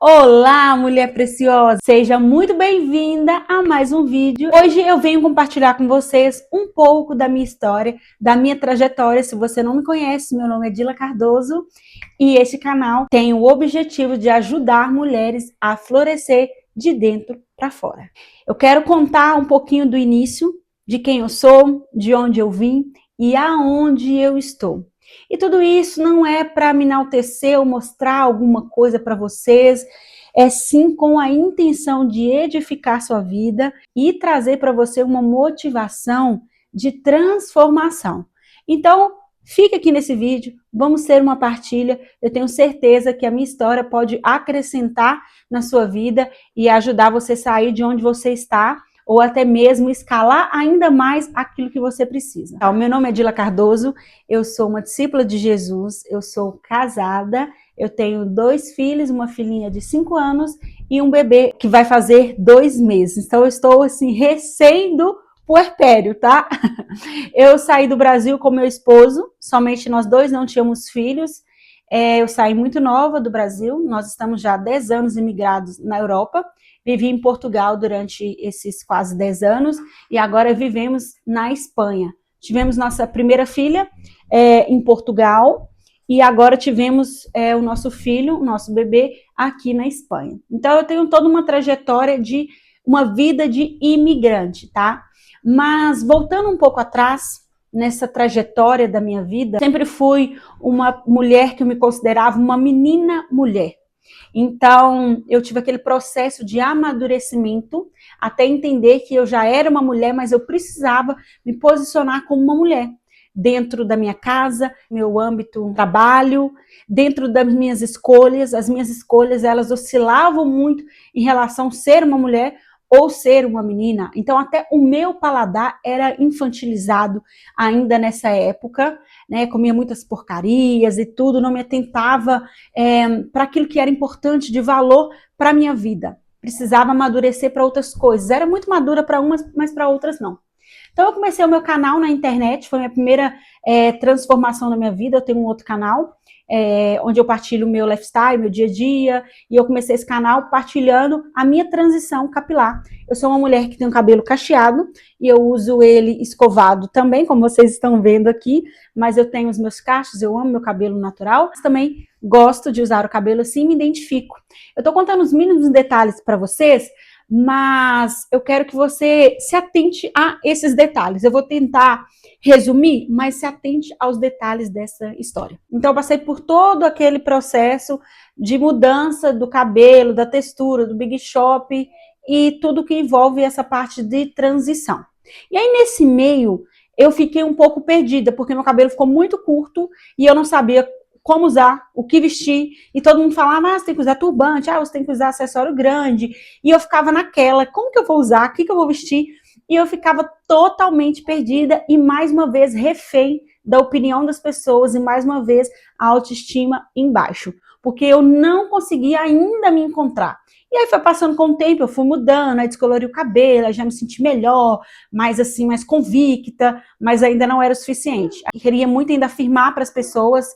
Olá, mulher preciosa! Seja muito bem-vinda a mais um vídeo. Hoje eu venho compartilhar com vocês um pouco da minha história, da minha trajetória. Se você não me conhece, meu nome é Dila Cardoso e este canal tem o objetivo de ajudar mulheres a florescer de dentro para fora. Eu quero contar um pouquinho do início, de quem eu sou, de onde eu vim e aonde eu estou. E tudo isso não é para me enaltecer ou mostrar alguma coisa para vocês, é sim com a intenção de edificar sua vida e trazer para você uma motivação de transformação. Então, fica aqui nesse vídeo, vamos ter uma partilha. Eu tenho certeza que a minha história pode acrescentar na sua vida e ajudar você a sair de onde você está, ou até mesmo escalar ainda mais aquilo que você precisa. Então, meu nome é Dila Cardoso, eu sou uma discípula de Jesus, eu sou casada, eu tenho 2 filhos, uma filhinha de 5 anos e um bebê que vai fazer 2 meses. Então, eu estou assim, recém do puerpério, tá? Eu saí do Brasil com meu esposo, somente nós dois não tínhamos filhos. Eu saí muito nova do Brasil, nós estamos já há 10 anos imigrados na Europa. Vivi em Portugal durante esses quase 10 anos e agora vivemos na Espanha. Tivemos nossa primeira filha em Portugal e agora tivemos o nosso filho, o nosso bebê, aqui na Espanha. Então eu tenho toda uma trajetória de uma vida de imigrante, tá? Mas voltando um pouco atrás, nessa trajetória da minha vida, sempre fui uma mulher que eu me considerava uma menina mulher. Então, eu tive aquele processo de amadurecimento até entender que eu já era uma mulher, mas eu precisava me posicionar como uma mulher. Dentro da minha casa, meu âmbito trabalho, dentro das minhas escolhas. As minhas escolhas, elas oscilavam muito em relação a ser uma mulher ou ser uma menina. Então, até o meu paladar era infantilizado ainda nessa época, né? Comia muitas porcarias e tudo, não me atentava para aquilo que era importante, de valor para a minha vida. Precisava amadurecer para outras coisas. Era muito madura para umas, mas para outras não. Então, eu comecei o meu canal na internet, foi a minha primeira transformação na minha vida. Eu tenho um outro canal, onde eu partilho o meu lifestyle, meu dia a dia, e eu comecei esse canal partilhando a minha transição capilar. Eu sou uma mulher que tem um cabelo cacheado, e eu uso ele escovado também, como vocês estão vendo aqui, mas eu tenho os meus cachos, eu amo meu cabelo natural, mas também gosto de usar o cabelo assim, me identifico. Eu tô contando os mínimos detalhes para vocês, mas eu quero que você se atente a esses detalhes. Eu vou tentar resumir, mas se atente aos detalhes dessa história. Então, eu passei por todo aquele processo de mudança do cabelo, da textura, do Big Shop e tudo que envolve essa parte de transição. E aí, nesse meio, eu fiquei um pouco perdida, porque meu cabelo ficou muito curto e eu não sabia como usar, o que vestir, e todo mundo falava, você tem que usar turbante, você tem que usar acessório grande, e eu ficava naquela, como que eu vou usar, o que eu vou vestir? E eu ficava totalmente perdida e mais uma vez refém da opinião das pessoas e mais uma vez a autoestima embaixo, porque eu não conseguia ainda me encontrar. E aí foi passando com o tempo, eu fui mudando, aí descolori o cabelo, aí já me senti melhor, mais assim, mais convicta, mas ainda não era o suficiente. Eu queria muito ainda afirmar para as pessoas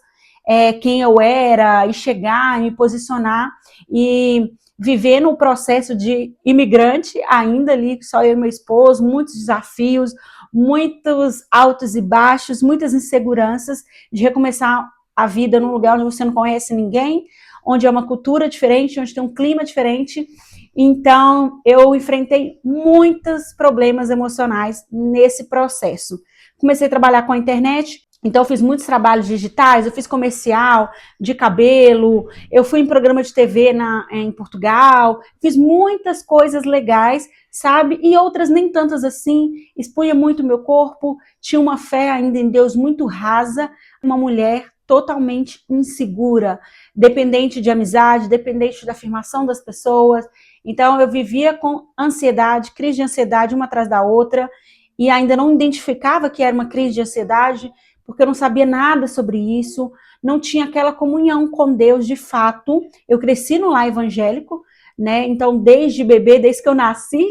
quem eu era e chegar, me posicionar e viver no processo de imigrante, ainda ali, só eu e meu esposo, muitos desafios, muitos altos e baixos, muitas inseguranças de recomeçar a vida num lugar onde você não conhece ninguém, onde é uma cultura diferente, onde tem um clima diferente. Então, eu enfrentei muitos problemas emocionais nesse processo. Comecei a trabalhar com a internet, então eu fiz muitos trabalhos digitais, eu fiz comercial de cabelo, eu fui em programa de TV em Portugal, fiz muitas coisas legais, sabe? E outras nem tantas assim, expunha muito o meu corpo, tinha uma fé ainda em Deus muito rasa, uma mulher totalmente insegura, dependente de amizade, dependente da afirmação das pessoas. Então eu vivia com ansiedade, crise de ansiedade uma atrás da outra, e ainda não identificava que era uma crise de ansiedade, porque eu não sabia nada sobre isso, não tinha aquela comunhão com Deus de fato. Eu cresci no lar evangélico, né? Então, desde bebê, desde que eu nasci,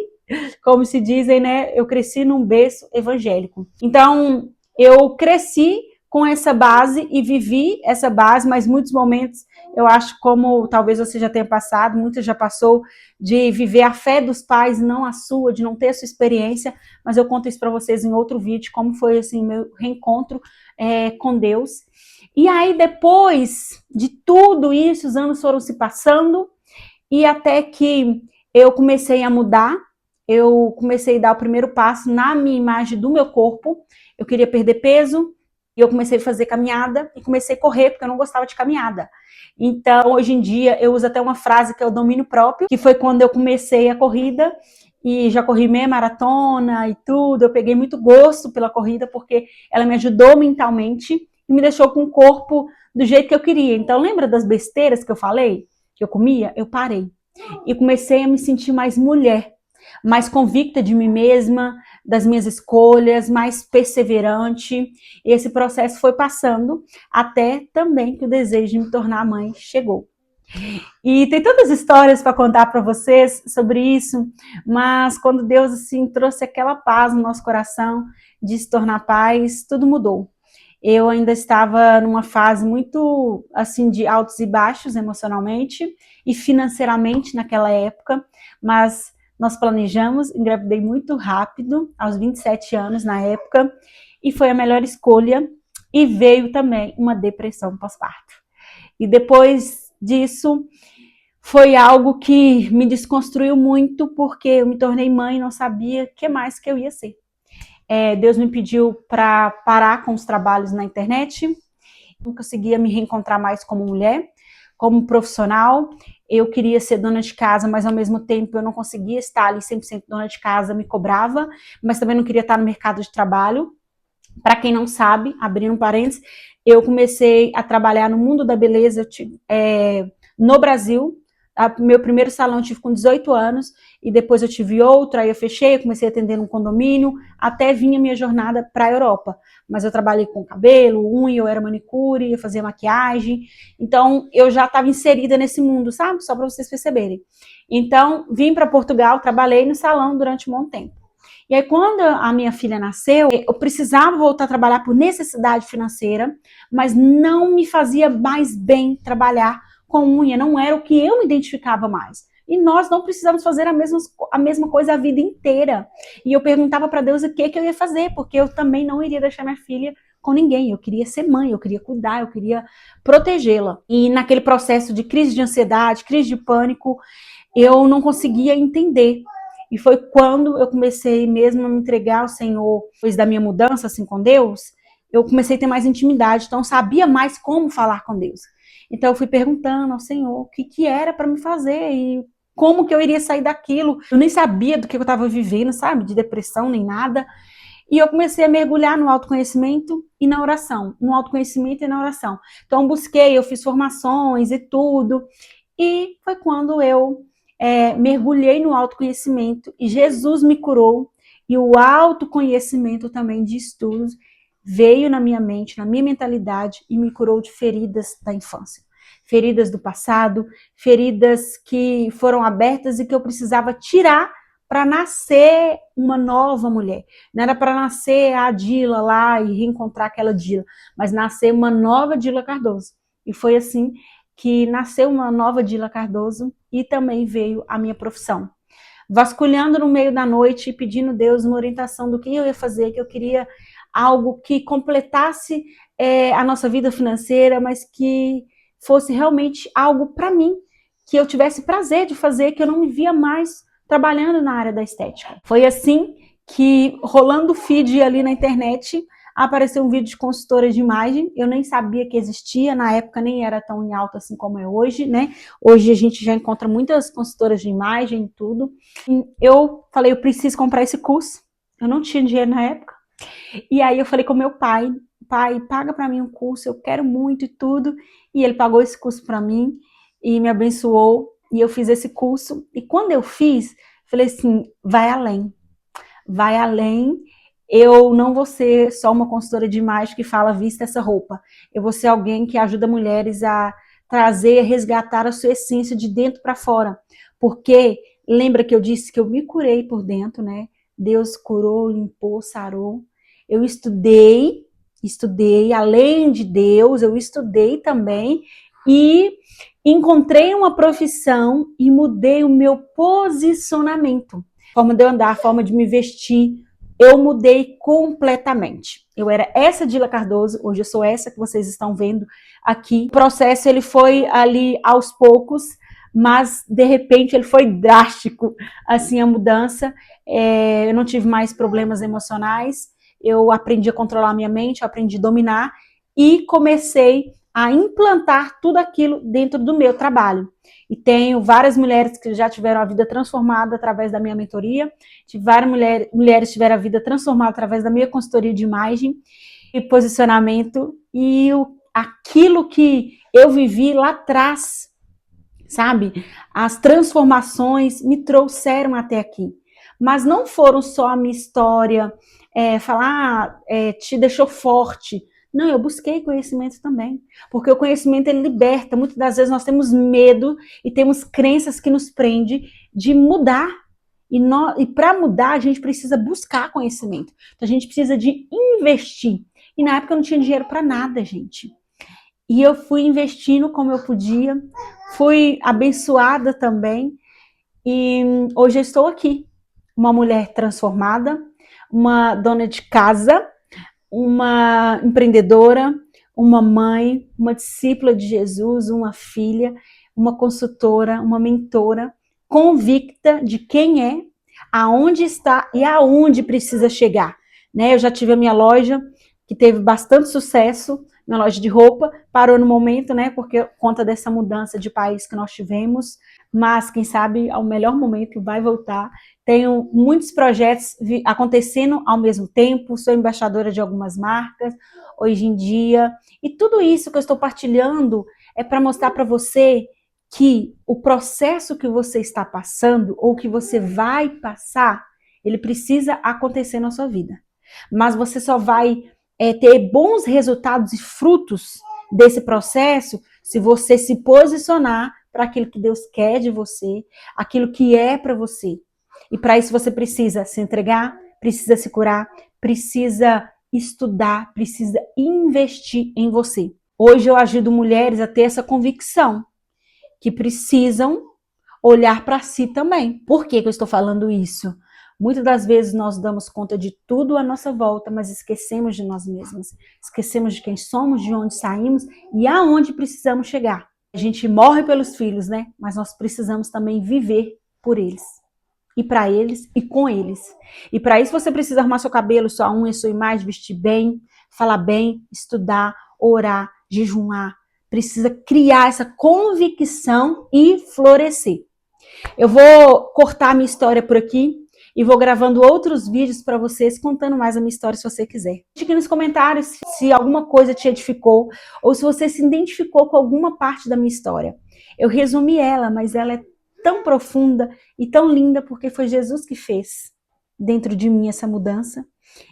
como se dizem, né? Eu cresci num berço evangélico. Então, eu cresci com essa base e vivi essa base, mas muitos momentos eu acho, como talvez você já tenha passado, muitas já passou, de viver a fé dos pais, não a sua, de não ter a sua experiência, mas eu conto isso para vocês em outro vídeo, como foi assim meu reencontro com Deus. E aí depois de tudo isso, os anos foram se passando e até que eu comecei a mudar, eu comecei a dar o primeiro passo na minha imagem do meu corpo, eu queria perder peso, e eu comecei a fazer caminhada e comecei a correr, porque eu não gostava de caminhada. Então, hoje em dia, eu uso até uma frase que é o domínio próprio, que foi quando eu comecei a corrida, e já corri meia maratona e tudo, eu peguei muito gosto pela corrida, porque ela me ajudou mentalmente e me deixou com o corpo do jeito que eu queria. Então, lembra das besteiras que eu falei? Que eu comia? Eu parei. E comecei a me sentir mais mulher, mais convicta de mim mesma, das minhas escolhas, mais perseverante. E esse processo foi passando até também que o desejo de me tornar mãe chegou. E tem tantas histórias para contar para vocês sobre isso, mas quando Deus assim trouxe aquela paz no nosso coração de se tornar paz, tudo mudou. Eu ainda estava numa fase muito assim de altos e baixos emocionalmente e financeiramente naquela época, mas nós planejamos, engravidei muito rápido, aos 27 anos na época, e foi a melhor escolha, e veio também uma depressão pós-parto. E depois disso, foi algo que me desconstruiu muito, porque eu me tornei mãe e não sabia o que mais que eu ia ser. Deus me pediu para parar com os trabalhos na internet, não conseguia me reencontrar mais como mulher, como profissional. Eu queria ser dona de casa, mas ao mesmo tempo eu não conseguia estar ali 100% dona de casa, me cobrava, mas também não queria estar no mercado de trabalho. Para quem não sabe, abrindo um parênteses, eu comecei a trabalhar no mundo da beleza no Brasil. Meu primeiro salão eu tive com 18 anos, e depois eu tive outro, aí eu fechei, eu comecei a atender num condomínio, até vinha minha jornada para a Europa. Mas eu trabalhei com cabelo, unha, eu era manicure, eu fazia maquiagem, então eu já estava inserida nesse mundo, sabe? Só para vocês perceberem. Então, vim para Portugal, trabalhei no salão durante um bom tempo. E aí, quando a minha filha nasceu, eu precisava voltar a trabalhar por necessidade financeira, mas não me fazia mais bem trabalhar com unha, não era o que eu me identificava mais. E nós não precisamos fazer a mesma coisa a vida inteira. E eu perguntava para Deus o que eu ia fazer, porque eu também não iria deixar minha filha com ninguém. Eu queria ser mãe, eu queria cuidar, eu queria protegê-la. E naquele processo de crise de ansiedade, crise de pânico, eu não conseguia entender. E foi quando eu comecei mesmo a me entregar ao Senhor, depois da minha mudança assim com Deus, eu comecei a ter mais intimidade, então eu sabia mais como falar com Deus. Então eu fui perguntando ao Senhor o que era para me fazer e como que eu iria sair daquilo. Eu nem sabia do que eu estava vivendo, sabe? De depressão nem nada. E eu comecei a mergulhar no autoconhecimento e na oração. No autoconhecimento e na oração. Então busquei, eu fiz formações e tudo. E foi quando eu mergulhei no autoconhecimento e Jesus me curou. E o autoconhecimento também de estudos veio na minha mente, na minha mentalidade e me curou de feridas da infância. Feridas do passado, feridas que foram abertas e que eu precisava tirar para nascer uma nova mulher. Não era para nascer a Dila lá e reencontrar aquela Dila, mas nascer uma nova Dila Cardoso. E foi assim que nasceu uma nova Dila Cardoso e também veio a minha profissão. Vasculhando no meio da noite e pedindo a Deus uma orientação do que eu ia fazer, que eu queria algo que completasse a nossa vida financeira, mas que fosse realmente algo para mim, que eu tivesse prazer de fazer, que eu não me via mais trabalhando na área da estética. Foi assim que, rolando o feed ali na internet, apareceu um vídeo de consultora de imagem. Eu nem sabia que existia, na época nem era tão em alta assim como é hoje, né? Hoje a gente já encontra muitas consultoras de imagem e tudo. E eu falei, eu preciso comprar esse curso. Eu não tinha dinheiro na época. E aí eu falei com meu pai, pai, paga para mim um curso, eu quero muito e tudo. E ele pagou esse curso para mim e me abençoou. E eu fiz esse curso. E quando eu fiz, falei assim, vai além. Vai além. Eu não vou ser só uma consultora de imagem que fala vista essa roupa. Eu vou ser alguém que ajuda mulheres a trazer, a resgatar a sua essência de dentro para fora. Porque lembra que eu disse que eu me curei por dentro, né? Deus curou, limpou, sarou. Eu estudei estudei, além de Deus, eu estudei também e encontrei uma profissão e mudei o meu posicionamento. A forma de eu andar, a forma de me vestir, eu mudei completamente. Eu era essa Dila Cardoso, hoje eu sou essa que vocês estão vendo aqui. O processo ele foi ali aos poucos, mas de repente ele foi drástico, assim, a mudança. Eu não tive mais problemas emocionais, eu aprendi a controlar a minha mente, eu aprendi a dominar e comecei a implantar tudo aquilo dentro do meu trabalho. E tenho várias mulheres que já tiveram a vida transformada através da minha mentoria, várias mulheres tiveram a vida transformada através da minha consultoria de imagem e posicionamento, e aquilo que eu vivi lá atrás, sabe? As transformações me trouxeram até aqui. Mas não foram só a minha história, falar, te deixou forte. Não, eu busquei conhecimento também, porque o conhecimento ele liberta. Muitas das vezes nós temos medo e temos crenças que nos prendem de mudar. E para mudar, a gente precisa buscar conhecimento. Então, a gente precisa de investir. E na época eu não tinha dinheiro para nada, gente. E eu fui investindo como eu podia, fui abençoada também. E hoje eu estou aqui, uma mulher transformada, uma dona de casa, uma empreendedora, uma mãe, uma discípula de Jesus, uma filha, uma consultora, uma mentora, convicta de quem é, aonde está e aonde precisa chegar. Né? Eu já tive a minha loja, que teve bastante sucesso, minha loja de roupa, parou no momento, né, porque conta dessa mudança de país que nós tivemos, mas quem sabe ao melhor momento vai voltar. Tenho muitos projetos acontecendo ao mesmo tempo, sou embaixadora de algumas marcas hoje em dia, e tudo isso que eu estou partilhando é para mostrar para você que o processo que você está passando ou que você vai passar, ele precisa acontecer na sua vida. Mas você só vai ter bons resultados e frutos desse processo se você se posicionar para aquilo que Deus quer de você, aquilo que é para você. E para isso você precisa se entregar, precisa se curar, precisa estudar, precisa investir em você. Hoje eu ajudo mulheres a ter essa convicção que precisam olhar para si também. Por que eu estou falando isso? Muitas das vezes nós damos conta de tudo à nossa volta, mas esquecemos de nós mesmos. Esquecemos de quem somos, de onde saímos e aonde precisamos chegar. A gente morre pelos filhos, né? Mas nós precisamos também viver por eles. E para eles e com eles. E para isso você precisa arrumar seu cabelo, sua unha, sua imagem, vestir bem, falar bem, estudar, orar, jejuar. Precisa criar essa convicção e florescer. Eu vou cortar a minha história por aqui e vou gravando outros vídeos para vocês contando mais a minha história se você quiser. Deixe aqui nos comentários se alguma coisa te edificou ou se você se identificou com alguma parte da minha história. Eu resumi ela, mas ela é tão profunda e tão linda porque foi Jesus que fez dentro de mim essa mudança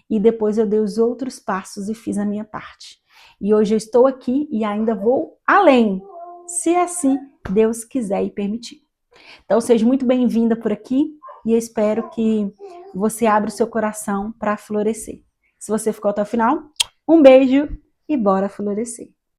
e depois eu dei os outros passos e fiz a minha parte. E hoje eu estou aqui e ainda vou além, se assim Deus quiser e permitir. Então seja muito bem-vinda por aqui e eu espero que você abra o seu coração para florescer. Se você ficou até o final, um beijo e bora florescer.